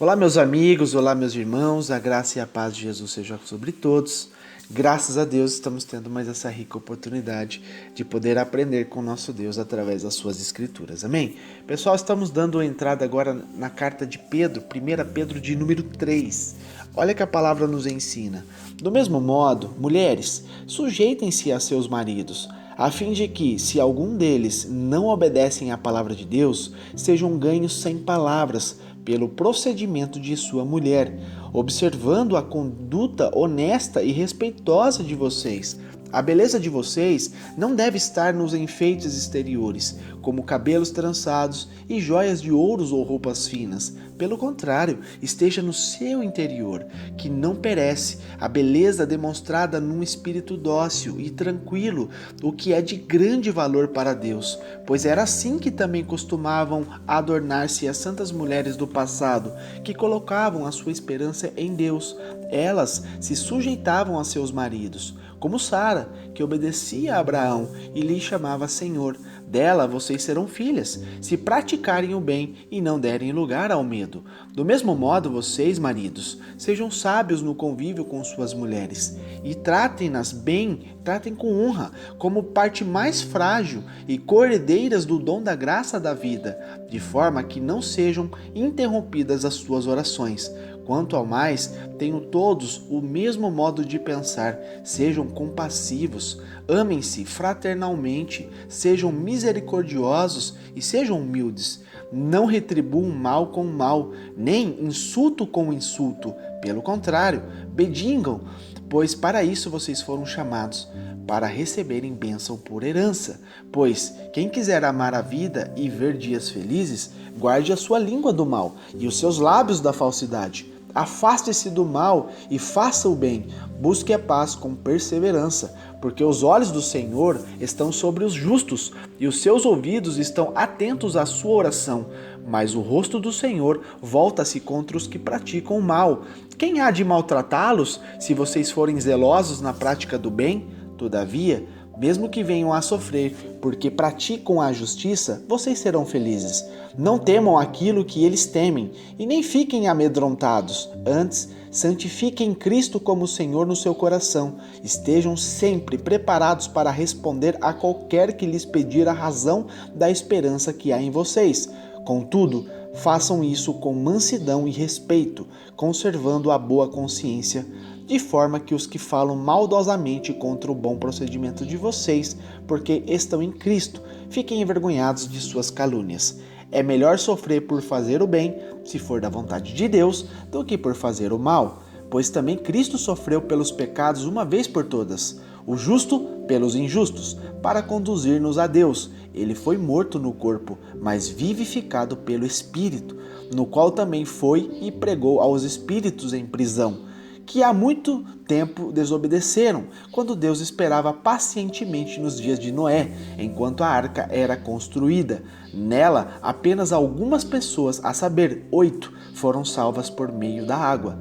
Olá, meus amigos, olá, meus irmãos, a graça e a paz de Jesus seja sobre todos. Graças a Deus estamos tendo mais essa rica oportunidade de poder aprender com o nosso Deus através das suas escrituras, amém? Pessoal, estamos dando entrada agora na carta de Pedro, 1 Pedro de número 3. Olha que a palavra nos ensina. Do mesmo modo, mulheres, sujeitem-se a seus maridos, a fim de que, se algum deles não obedecem à palavra de Deus, sejam ganhos sem palavras, pelo procedimento de sua mulher, observando a conduta honesta e respeitosa de vocês. A beleza de vocês não deve estar nos enfeites exteriores, como cabelos trançados e joias de ouros ou roupas finas. Pelo contrário, esteja no seu interior, que não perece, a beleza demonstrada num espírito dócil e tranquilo, o que é de grande valor para Deus, pois era assim que também costumavam adornar-se as santas mulheres do passado, que colocavam a sua esperança em Deus. Elas se sujeitavam a seus maridos, como Sara, que obedecia a Abraão e lhe chamava Senhor. Dela vocês serão filhas, se praticarem o bem e não derem lugar ao medo. Do mesmo modo, vocês, maridos, sejam sábios no convívio com suas mulheres e tratem-nas bem, tratem com honra, como parte mais frágil e co-herdeiras do dom da graça da vida, de forma que não sejam interrompidas as suas orações. Quanto ao mais, tenham todos o mesmo modo de pensar, sejam compassivos, amem-se fraternalmente, sejam misericordiosos e sejam humildes. Não retribuam mal com mal, nem insulto com insulto. Pelo contrário, bedingam, pois para isso vocês foram chamados, para receberem bênção por herança. Pois quem quiser amar a vida e ver dias felizes, guarde a sua língua do mal e os seus lábios da falsidade. Afaste-se do mal e faça o bem. Busque a paz com perseverança, porque os olhos do Senhor estão sobre os justos e os seus ouvidos estão atentos à sua oração. Mas o rosto do Senhor volta-se contra os que praticam o mal. Quem há de maltratá-los se vocês forem zelosos na prática do bem? Todavia, mesmo que venham a sofrer, porque praticam a justiça, vocês serão felizes. Não temam aquilo que eles temem, e nem fiquem amedrontados. Antes, santifiquem Cristo como Senhor no seu coração. Estejam sempre preparados para responder a qualquer que lhes pedir a razão da esperança que há em vocês. Contudo, façam isso com mansidão e respeito, conservando a boa consciência, de forma que os que falam maldosamente contra o bom procedimento de vocês, porque estão em Cristo, fiquem envergonhados de suas calúnias. É melhor sofrer por fazer o bem, se for da vontade de Deus, do que por fazer o mal, pois também Cristo sofreu pelos pecados uma vez por todas, o justo pelos injustos, para conduzir-nos a Deus. Ele foi morto no corpo, mas vivificado pelo Espírito, no qual também foi e pregou aos espíritos em prisão, que há muito tempo desobedeceram, quando Deus esperava pacientemente nos dias de Noé, enquanto a arca era construída. Nela, apenas algumas pessoas, a saber, 8, foram salvas por meio da água.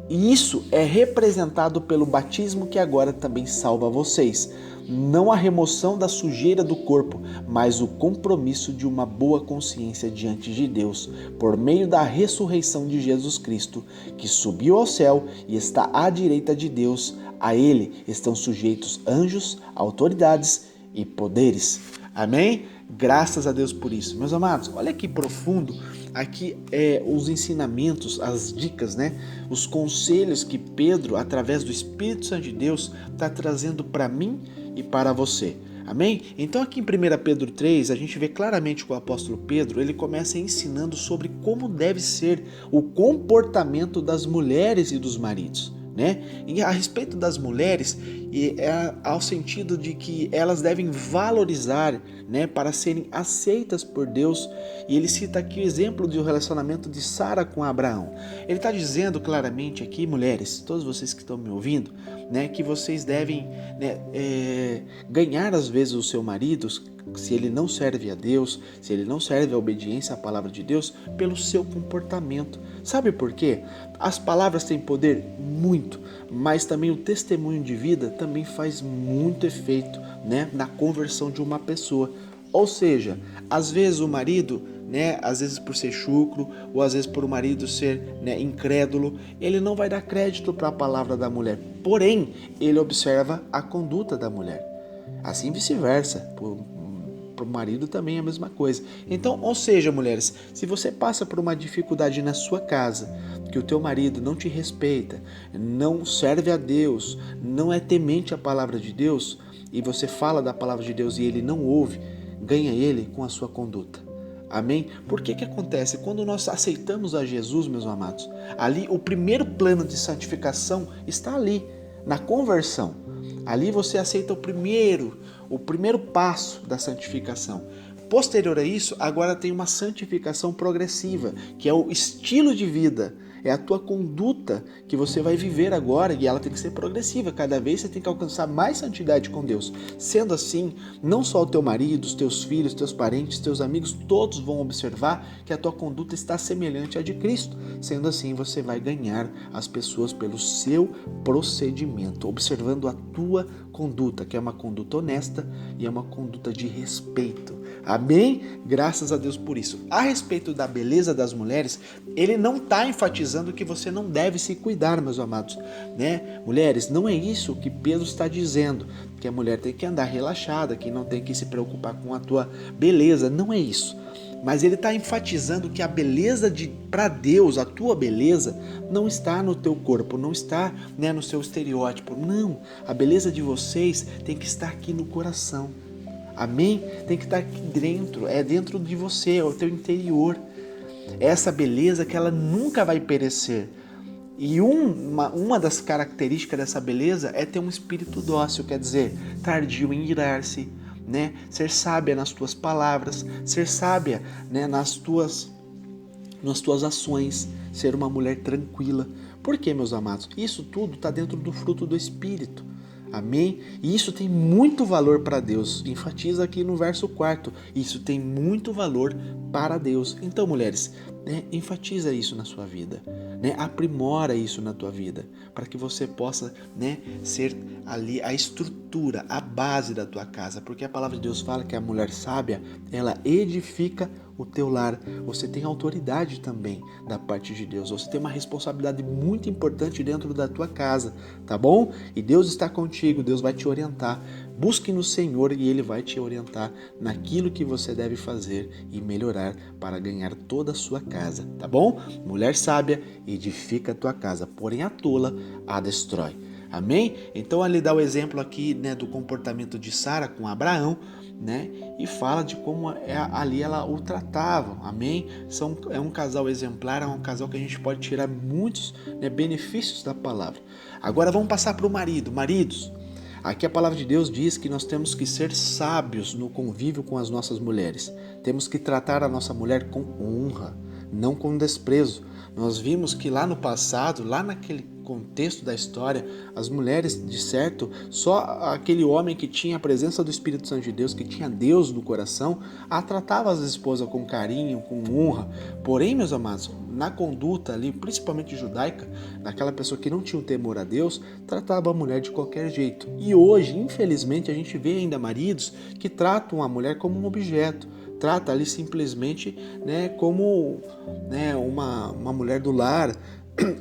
E isso é representado pelo batismo que agora também salva vocês. Não a remoção da sujeira do corpo, mas o compromisso de uma boa consciência diante de Deus, por meio da ressurreição de Jesus Cristo, que subiu ao céu e está à direita de Deus. A ele estão sujeitos anjos, autoridades e poderes. Amém? Graças a Deus por isso. Meus amados, olha que profundo aqui os ensinamentos, as dicas, né? Os conselhos que Pedro, através do Espírito Santo de Deus, está trazendo para mim e para você. Amém? Então aqui em 1 Pedro 3, a gente vê claramente que o apóstolo Pedro, ele começa ensinando sobre como deve ser o comportamento das mulheres e dos maridos, né? E a respeito das mulheres, ao sentido de que elas devem valorizar, né, para serem aceitas por Deus. E ele cita aqui o exemplo do relacionamento de Sara com Abraão. Ele está dizendo claramente aqui, mulheres, todos vocês que estão me ouvindo, né, que vocês devem, né, ganhar às vezes o seu marido, se ele não serve a Deus, se ele não serve a obediência à palavra de Deus, pelo seu comportamento. Sabe por quê? As palavras têm poder? Muito, mas também o testemunho de vida também faz muito efeito, né, na conversão de uma pessoa. Ou seja, às vezes o marido né, às vezes por ser chucro, ou às vezes por o marido ser, né, incrédulo, ele não vai dar crédito para a palavra da mulher. Porém, ele observa a conduta da mulher. Assim vice-versa, para o marido também é a mesma coisa. Então, ou seja, mulheres, se você passa por uma dificuldade na sua casa, que o teu marido não te respeita, não serve a Deus, não é temente à palavra de Deus, e você fala da palavra de Deus e ele não ouve, ganha ele com a sua conduta. Amém? Por que acontece? Quando nós aceitamos a Jesus, meus amados, ali o primeiro plano de santificação está ali, na conversão. Ali você aceita o primeiro passo da santificação. Posterior a isso, agora tem uma santificação progressiva, que é o estilo de vida, é a tua conduta que você vai viver agora, e ela tem que ser progressiva. Cada vez você tem que alcançar mais santidade com Deus. Sendo assim, não só o teu marido, os teus filhos, teus parentes, teus amigos, todos vão observar que a tua conduta está semelhante à de Cristo. Sendo assim, você vai ganhar as pessoas pelo seu procedimento, observando a tua conduta, que é uma conduta honesta e é uma conduta de respeito. Amém? Graças a Deus por isso. A respeito da beleza das mulheres, ele não está enfatizando que você não deve se cuidar, meus amados, né? Mulheres, não é isso que Pedro está dizendo, que a mulher tem que andar relaxada, que não tem que se preocupar com a tua beleza, não é isso. Mas ele está enfatizando que a beleza para Deus, a tua beleza, não está no teu corpo, não está, né, no seu estereótipo. Não, a beleza de vocês tem que estar aqui no coração. Amém? Tem que estar aqui dentro, é dentro de você, é o teu interior. Essa beleza que ela nunca vai perecer. E uma das características dessa beleza é ter um espírito dócil, quer dizer, tardio em irar-se, né? Ser sábia nas tuas palavras, ser sábia, né, nas tuas ações, ser uma mulher tranquila. Por quê, meus amados? Isso tudo está dentro do fruto do Espírito. Amém? E isso tem muito valor para Deus. Enfatiza aqui no verso 4. Isso tem muito valor para Deus. Então, mulheres, né, enfatiza isso na sua vida. Né? Aprimora isso na tua vida. Para que você possa, né, ser ali a estrutura, a base da tua casa. Porque a palavra de Deus fala que a mulher sábia, ela edifica o teu lar. Você tem autoridade também da parte de Deus. Você tem uma responsabilidade muito importante dentro da tua casa, tá bom? E Deus está contigo, Deus vai te orientar. Busque no Senhor e Ele vai te orientar naquilo que você deve fazer e melhorar para ganhar toda a sua casa, tá bom? Mulher sábia, edifica a tua casa, porém a tola a destrói. Amém? Então ele dá o exemplo aqui, né, do comportamento de Sara com Abraão, né, e fala de como ali ela o tratava. Amém? É um casal exemplar, é um casal que a gente pode tirar muitos, né, benefícios da palavra. Agora vamos passar para o marido. Maridos, aqui a palavra de Deus diz que nós temos que ser sábios no convívio com as nossas mulheres. Temos que tratar a nossa mulher com honra, não com desprezo. Nós vimos que lá no passado, lá naquele contexto da história, as mulheres, de certo, só aquele homem que tinha a presença do Espírito Santo de Deus, que tinha Deus no coração, a tratava as esposas com carinho, com honra. Porém, meus amados, na conduta ali, principalmente judaica, daquela pessoa que não tinha o temor a Deus, tratava a mulher de qualquer jeito. E hoje, infelizmente, a gente vê ainda maridos que tratam a mulher como um objeto. Trata ali simplesmente, né, como, né, uma mulher do lar.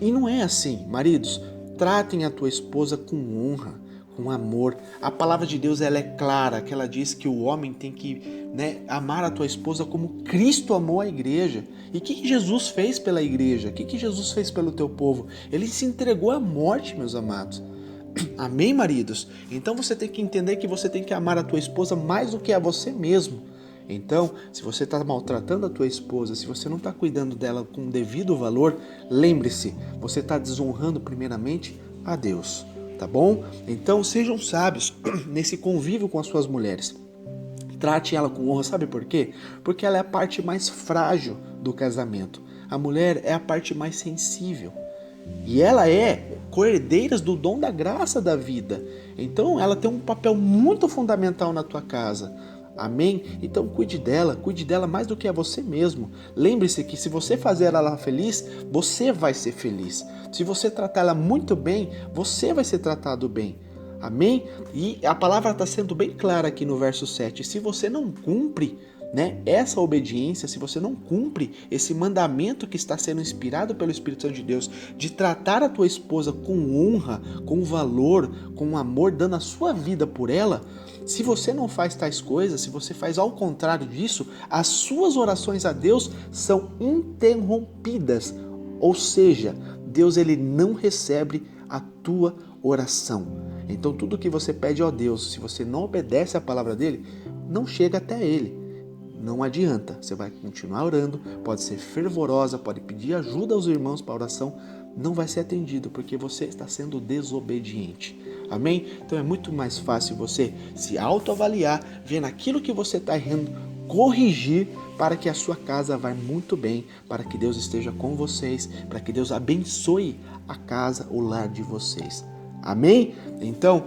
E não é assim, maridos. Tratem a tua esposa com honra, com amor. A palavra de Deus, ela é clara, que ela diz que o homem tem que, né, amar a tua esposa como Cristo amou a igreja. E o que Jesus fez pela igreja? O que Jesus fez pelo teu povo? Ele se entregou à morte, meus amados. Amém, maridos? Então você tem que entender que você tem que amar a tua esposa mais do que a você mesmo. Então, se você está maltratando a tua esposa, se você não está cuidando dela com o devido valor, lembre-se, você está desonrando primeiramente a Deus, tá bom? Então, sejam sábios nesse convívio com as suas mulheres. Trate ela com honra, sabe por quê? Porque ela é a parte mais frágil do casamento. A mulher é a parte mais sensível. E ela é coerdeira do dom da graça da vida. Então, ela tem um papel muito fundamental na tua casa. Amém? Então cuide dela mais do que a você mesmo. Lembre-se que se você fazer ela feliz, você vai ser feliz. Se você tratar ela muito bem, você vai ser tratado bem. Amém? E a palavra está sendo bem clara aqui no verso 7. Se você não cumpre, né, essa obediência, se você não cumpre esse mandamento que está sendo inspirado pelo Espírito Santo de Deus, de tratar a tua esposa com honra, com valor, com amor, dando a sua vida por ela, se você não faz tais coisas, se você faz ao contrário disso, as suas orações a Deus são interrompidas. Ou seja, Deus ele não recebe a tua oração. Então tudo que você pede a Deus, se você não obedece à palavra dele, não chega até ele. Não adianta, você vai continuar orando, pode ser fervorosa, pode pedir ajuda aos irmãos para a oração, não vai ser atendido, porque você está sendo desobediente. Amém? Então é muito mais fácil você se autoavaliar, ver naquilo que você está errando, corrigir para que a sua casa vá muito bem, para que Deus esteja com vocês, para que Deus abençoe a casa, o lar de vocês. Amém? Então,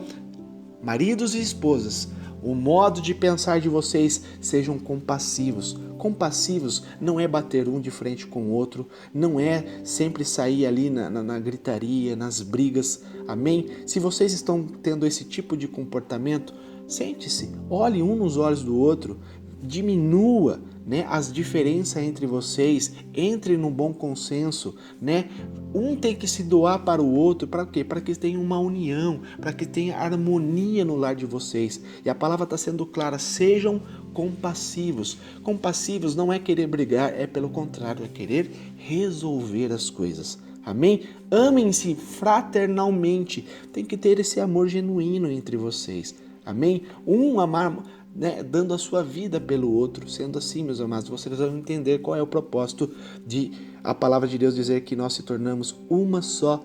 maridos e esposas, o modo de pensar de vocês sejam compassivos. Compassivos não é bater um de frente com o outro, não é sempre sair ali na gritaria, nas brigas. Amém? Se vocês estão tendo esse tipo de comportamento, sente-se, olhe um nos olhos do outro, diminua, né, as diferenças entre vocês, entre num bom consenso, né? Um tem que se doar para o outro, para quê? Para que tenha uma união, para que tenha harmonia no lar de vocês. E a palavra está sendo clara, sejam compassivos. Compassivos não é querer brigar, é pelo contrário, é querer resolver as coisas. Amém? Amem-se fraternalmente, tem que ter esse amor genuíno entre vocês. Amém? Um amar, né, dando a sua vida pelo outro. Sendo assim, meus amados, vocês vão entender qual é o propósito de a palavra de Deus dizer que nós se tornamos uma só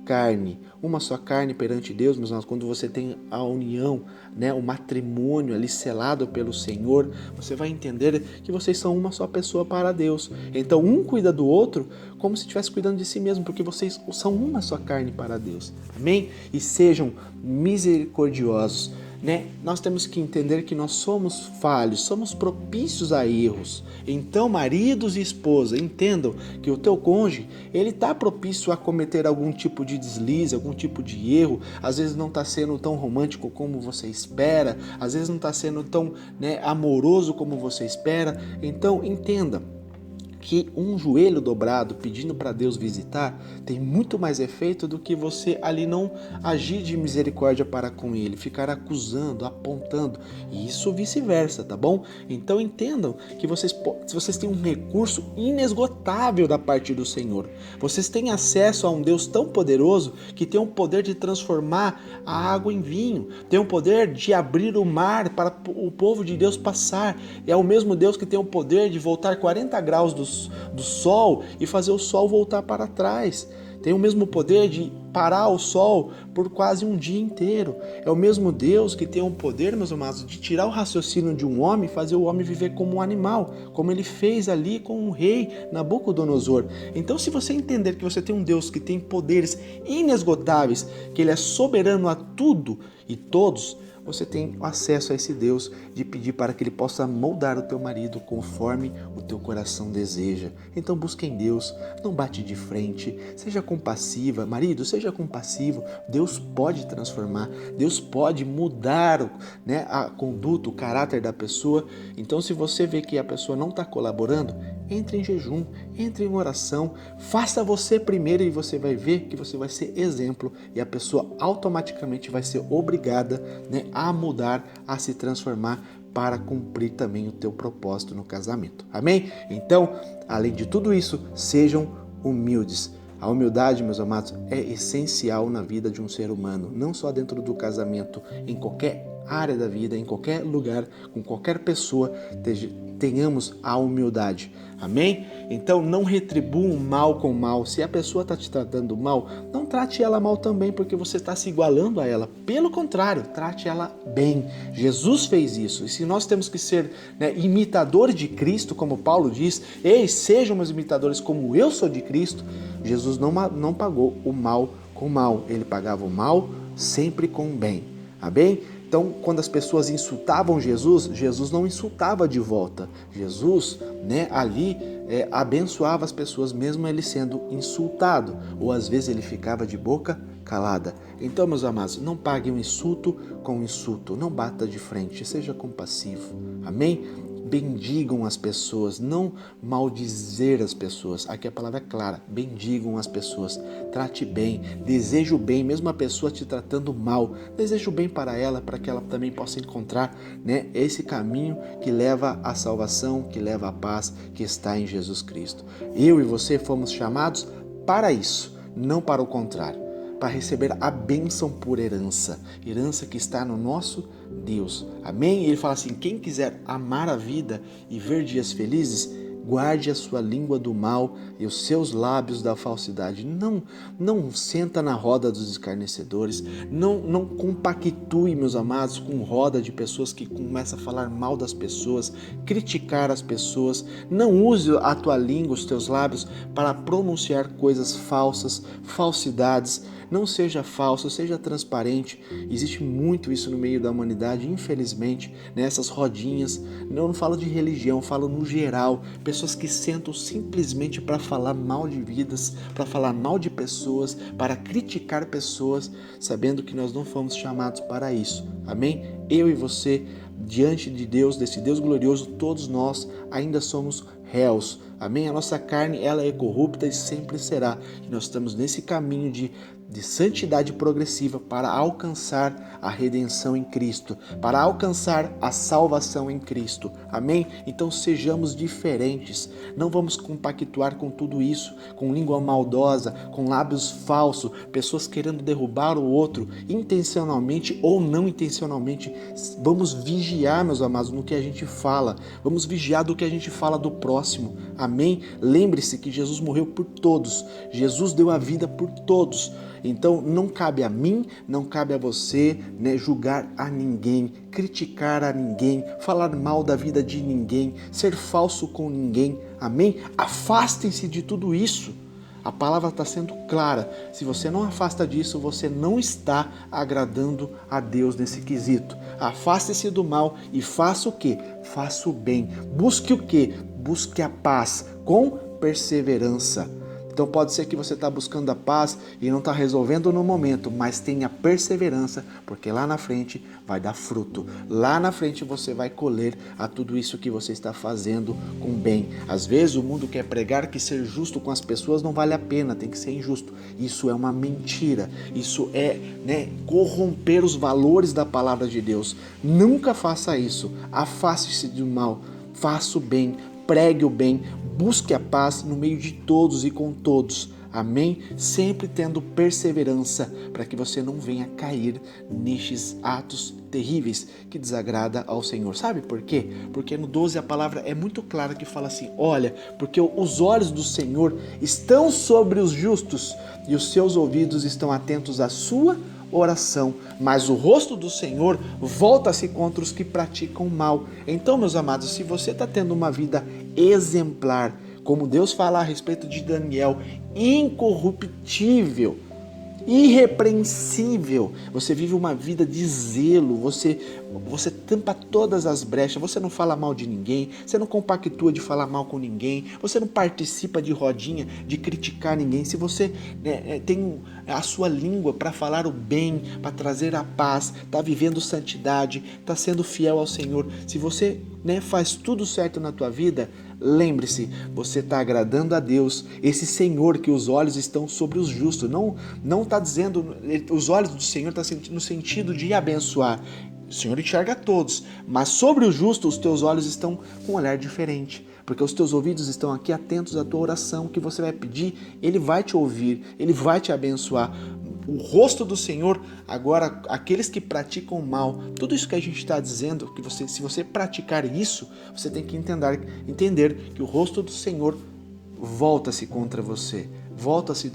carne. Uma só carne perante Deus, meus amados, quando você tem a união, né, o matrimônio ali selado pelo Senhor, você vai entender que vocês são uma só pessoa para Deus. Então um cuida do outro como se estivesse cuidando de si mesmo, porque vocês são uma só carne para Deus. Amém? E sejam misericordiosos. Né? Nós temos que entender que nós somos falhos, somos propícios a erros. Então, maridos e esposa, entendam que o teu cônjuge, ele está propício a cometer algum tipo de deslize, algum tipo de erro. Às vezes não está sendo tão romântico como você espera, às vezes não está sendo tão, né, amoroso como você espera. Então, entenda que um joelho dobrado pedindo para Deus visitar tem muito mais efeito do que você ali não agir de misericórdia para com ele, ficar acusando, apontando, e isso vice-versa, tá bom? Então entendam que vocês têm um recurso inesgotável da parte do Senhor. Vocês têm acesso a um Deus tão poderoso que tem o poder de transformar a água em vinho, tem o poder de abrir o mar para o povo de Deus passar. É o mesmo Deus que tem o poder de voltar 40 graus do sol e fazer o sol voltar para trás. Tem o mesmo poder de parar o sol por quase um dia inteiro. É o mesmo Deus que tem o poder, meus amados, de tirar o raciocínio de um homem e fazer o homem viver como um animal, como ele fez ali com o rei Nabucodonosor. Então, se você entender que você tem um Deus que tem poderes inesgotáveis, que ele é soberano a tudo e todos, você tem acesso a esse Deus de pedir para que ele possa moldar o teu marido conforme o teu coração deseja. Então busque em Deus, não bate de frente, seja compassiva. Marido, seja compassivo, Deus pode transformar, Deus pode mudar, né, a conduta, o caráter da pessoa. Então se você vê que a pessoa não está colaborando, entre em jejum, entre em oração, faça você primeiro e você vai ver que você vai ser exemplo e a pessoa automaticamente vai ser obrigada, né, a mudar, a se transformar para cumprir também o teu propósito no casamento. Amém? Então, além de tudo isso, sejam humildes. A humildade, meus amados, é essencial na vida de um ser humano, não só dentro do casamento, em qualquer área da vida, em qualquer lugar, com qualquer pessoa, tenhamos a humildade. Amém? Então não retribua o mal com o mal. Se a pessoa está te tratando mal, não trate ela mal também, porque você está se igualando a ela. Pelo contrário, trate ela bem. Jesus fez isso. E se nós temos que ser, né, imitadores de Cristo, como Paulo diz, ei, sejam meus imitadores como eu sou de Cristo, Jesus não pagou o mal com o mal. Ele pagava o mal sempre com o bem. Amém? Então, quando as pessoas insultavam Jesus, Jesus não insultava de volta. Jesus, né, ali abençoava as pessoas, mesmo ele sendo insultado. Ou às vezes ele ficava de boca calada. Então, meus amados, não pague um insulto com insulto. Não bata de frente, seja compassivo. Amém? bendigam as pessoas, não maldizer as pessoas. Aqui a palavra é clara, bendigam as pessoas, trate bem, deseje o bem, mesmo a pessoa te tratando mal, deseje o bem para ela, para que ela também possa encontrar, né, esse caminho que leva à salvação, que leva à paz, que está em Jesus Cristo. Eu e você fomos chamados para isso, não para o contrário, para receber a bênção por herança, herança que está no nosso Deus. Amém? Ele fala assim, quem quiser amar a vida e ver dias felizes, guarde a sua língua do mal e os seus lábios da falsidade. Não senta na roda dos escarnecedores, não compactue, meus amados, com roda de pessoas que começam a falar mal das pessoas, criticar as pessoas. Não use a tua língua, os teus lábios, para pronunciar coisas falsas, falsidades. Não seja falso, seja transparente. Existe muito isso no meio da humanidade, infelizmente, nessas rodinhas. Eu não falo de religião, falo no geral. Pessoas que sentam simplesmente para falar mal de vidas, para falar mal de pessoas, para criticar pessoas, sabendo que nós não fomos chamados para isso. Amém? Eu e você, diante de Deus, desse Deus glorioso, todos nós ainda somos réus. Amém? A nossa carne, ela é corrupta e sempre será. E nós estamos nesse caminho de santidade progressiva para alcançar a redenção em Cristo, para alcançar a salvação em Cristo. Amém? Então sejamos diferentes. Não vamos compactuar com tudo isso, com língua maldosa, com lábios falsos, pessoas querendo derrubar o outro, intencionalmente ou não intencionalmente. Vamos vigiar, meus amados, no que a gente fala. Vamos vigiar do que a gente fala do próximo. Amém? Lembre-se que Jesus morreu por todos. Jesus deu a vida por todos. Então não cabe a mim, não cabe a você, né, julgar a ninguém, criticar a ninguém, falar mal da vida de ninguém, ser falso com ninguém. Amém? Afastem-se de tudo isso. A palavra está sendo clara. Se você não afasta disso, você não está agradando a Deus nesse quesito. Afaste-se do mal e faça o quê? Faça o bem. Busque o quê? Busque a paz com perseverança. Então pode ser que você está buscando a paz e não está resolvendo no momento, mas tenha perseverança, porque lá na frente vai dar fruto. Lá na frente você vai colher a tudo isso que você está fazendo com bem. Às vezes o mundo quer pregar que ser justo com as pessoas não vale a pena, tem que ser injusto. Isso é uma mentira. Isso é, né, corromper os valores da palavra de Deus. Nunca faça isso. Afaste-se do mal. Faça o bem. Pregue o bem, busque a paz no meio de todos e com todos. Amém? Sempre tendo perseverança para que você não venha cair nestes atos terríveis que desagrada ao Senhor. Sabe por quê? Porque no 12 a palavra é muito clara que fala assim, olha, porque os olhos do Senhor estão sobre os justos e os seus ouvidos estão atentos à sua oração, mas o rosto do Senhor volta-se contra os que praticam mal. Então, meus amados, se você está tendo uma vida exemplar, como Deus fala a respeito de Daniel, incorruptível, irrepreensível, você vive uma vida de zelo, você tampa todas as brechas, você não fala mal de ninguém, você não compactua de falar mal com ninguém, você não participa de rodinha, de criticar ninguém. Se você, né, tem a sua língua para falar o bem, para trazer a paz, está vivendo santidade, está sendo fiel ao Senhor, se você, né, faz tudo certo na tua vida, lembre-se, você está agradando a Deus, esse Senhor que os olhos estão sobre os justos. Não está dizendo, os olhos do Senhor estão no sentido de abençoar. O Senhor enxerga todos, mas sobre o justo os teus olhos estão com um olhar diferente, porque os teus ouvidos estão aqui atentos à tua oração, o que você vai pedir, Ele vai te ouvir, Ele vai te abençoar. O rosto do Senhor, agora, aqueles que praticam mal, tudo isso que a gente está dizendo, que se você praticar isso, você tem que entender que o rosto do Senhor volta-se contra você, volta-se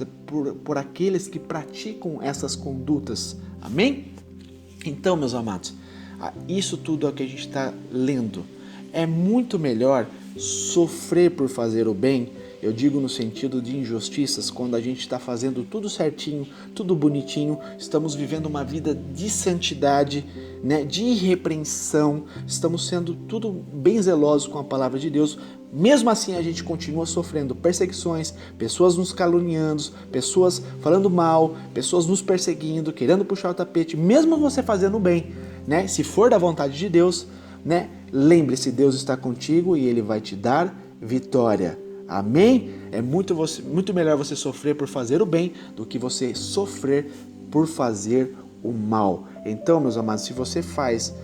por aqueles que praticam essas condutas. Amém? Então, meus amados, isso tudo é o que a gente está lendo. É muito melhor sofrer por fazer o bem, eu digo no sentido de injustiças, quando a gente está fazendo tudo certinho, tudo bonitinho, estamos vivendo uma vida de santidade, né, de irrepreensão, estamos sendo tudo bem zelosos com a palavra de Deus. Mesmo assim a gente continua sofrendo perseguições, pessoas nos caluniando, pessoas falando mal, pessoas nos perseguindo, querendo puxar o tapete, mesmo você fazendo bem, né? Se for da vontade de Deus, né? lembre-se, Deus está contigo e Ele vai te dar vitória. Amém? É muito melhor você sofrer por fazer o bem do que você sofrer por fazer o mal. Então, meus amados, se você faz,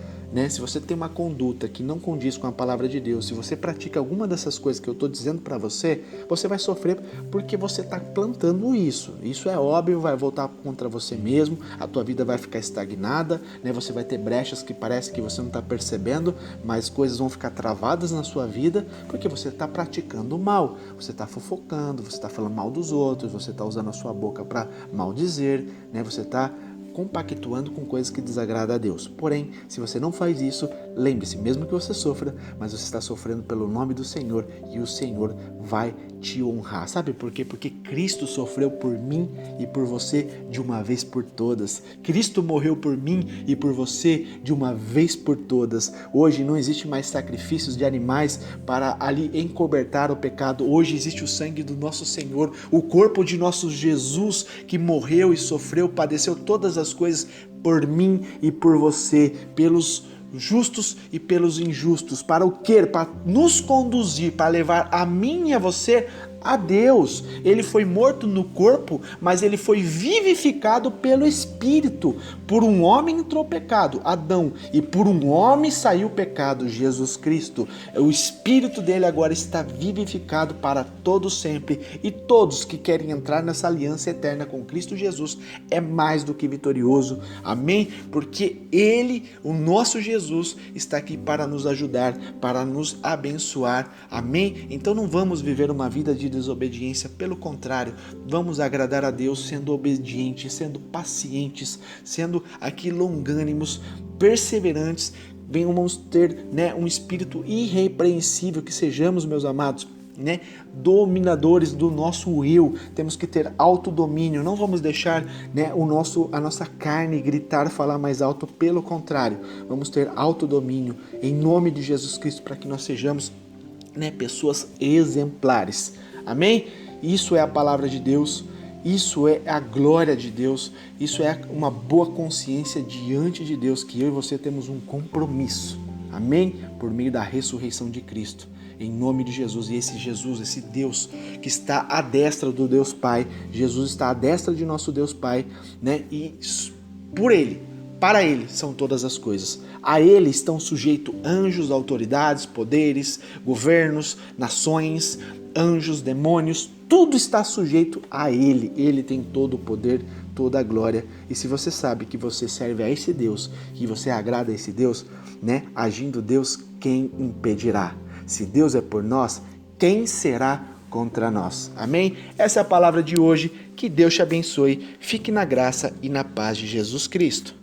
se você tem uma conduta que não condiz com a palavra de Deus, se você pratica alguma dessas coisas que eu estou dizendo para você, você vai sofrer porque você está plantando isso. Isso é óbvio, vai voltar contra você mesmo, a tua vida vai ficar estagnada, você vai ter brechas que parece que você não está percebendo, mas coisas vão ficar travadas na sua vida porque você está praticando o mal. Você está fofocando, você está falando mal dos outros, você está usando a sua boca para maldizer, você está compactuando com coisas que desagradam a Deus. Porém, se você não faz isso, lembre-se, mesmo que você sofra, mas você está sofrendo pelo nome do Senhor e o Senhor vai te honrar. Sabe por quê? Porque Cristo sofreu por mim e por você de uma vez por todas. Cristo morreu por mim e por você de uma vez por todas. Hoje não existe mais sacrifícios de animais para ali encobertar o pecado. Hoje existe o sangue do nosso Senhor, o corpo de nosso Jesus que morreu e sofreu, padeceu todas as coisas por mim e por você, pelos justos e pelos injustos. Para o quê? Para nos conduzir, para levar a mim e a você a Deus. Ele foi morto no corpo, mas ele foi vivificado pelo Espírito. Por um homem entrou o pecado, Adão, e por um homem saiu o pecado, Jesus Cristo. O Espírito dele agora está vivificado para todo sempre, e todos que querem entrar nessa aliança eterna com Cristo Jesus é mais do que vitorioso. Amém? Porque ele, o nosso Jesus, está aqui para nos ajudar, para nos abençoar. Amém? Então não vamos viver uma vida de desobediência, pelo contrário, vamos agradar a Deus sendo obedientes, sendo pacientes, sendo aqui longânimos, perseverantes. Vamos ter um espírito irrepreensível, que sejamos, meus amados, dominadores do nosso eu. Temos que ter autodomínio, não vamos deixar a nossa carne gritar, falar mais alto, pelo contrário, vamos ter autodomínio em nome de Jesus Cristo, para que nós sejamos pessoas exemplares. Amém? Isso é a palavra de Deus, isso é a glória de Deus, isso é uma boa consciência diante de Deus, que eu e você temos um compromisso. Amém? Por meio da ressurreição de Cristo. Em nome de Jesus. E esse Jesus, esse Deus que está à destra do Deus Pai, Jesus está à destra de nosso Deus Pai, e por Ele, para Ele são todas as coisas. A Ele estão sujeitos anjos, autoridades, poderes, governos, nações, anjos, demônios, tudo está sujeito a Ele. Ele tem todo o poder, toda a glória. E se você sabe que você serve a esse Deus, que você agrada a esse Deus, agindo Deus, quem impedirá? Se Deus é por nós, quem será contra nós? Amém? Essa é a palavra de hoje. Que Deus te abençoe. Fique na graça e na paz de Jesus Cristo.